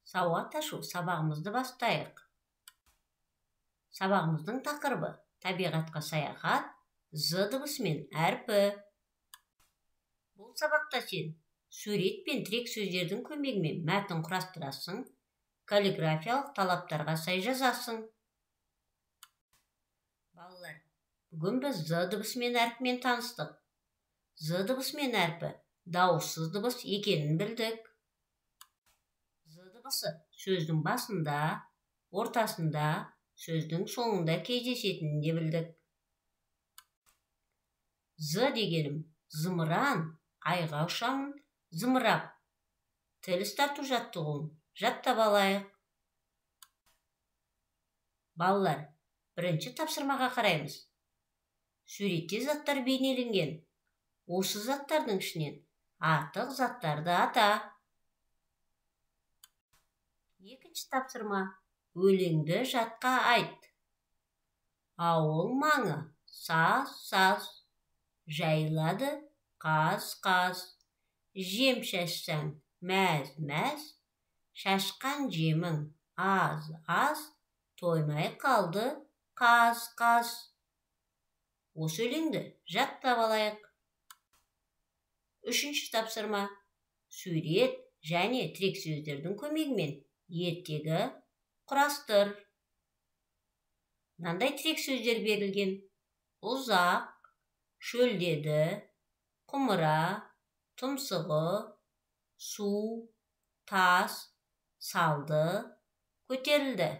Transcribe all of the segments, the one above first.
Сауат-ашу сабағымызды бастайық. Сабағымыздың тақырыбы табиғатқа саяхат, з дыбысымен әрпі. Бұл сабақта сен сурет пен тірек сөздердің көмегімен мәтін құрастырасың, каллиграфиялық талаптарға сай жазасың. Балалар, бүгін біз з дыбысымен әрпімен таныстық. З дыбысымен әрпі дауыссыз дыбыс екенін білдік. З дыбысы сөздің басында, ортасында, сөздің соңында кездесетінін де білдік. З дегенім зымыран, айға ұшамын, зымырап. Тіл ұстату жаттығуын жаттап алайық. Балалар, бірінші тапсырмаға қараймыз. Суретте заттар бейнеленген. Осы заттардың ішінен артық заттарды ата. Екінші тапсырма. Өлеңді жатқа айт. Ауыл маңы саз-саз. Жайлады қаз-қаз. Жем шашсаң мәз-мәз. Шашқан жемің аз-аз. Тоймай қалды қаз-қаз. Осы өлеңді жаттап алайық. Үшінші тапсырма. Сурет және тірек сөздердің көмегімен ертегі құрастыр. Мынандай тірек сөздер берілген. Ұзақ, шөлдеді, құмыра, тұмсығы, су, тас, салды, көтерілді.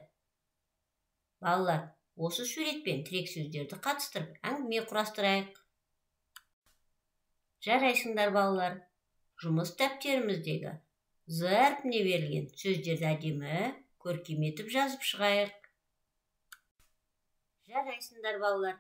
Балалар, осы суретпен тірек сөздерді қатыстырып әңгіме құрастырайық. Жарайсыңдар балалар. Жұмыс дәптеріміздегі з әрпіне берілген сөздерді әдемі көркем етіп жазып шығайық. Жарайсыңдар балалар.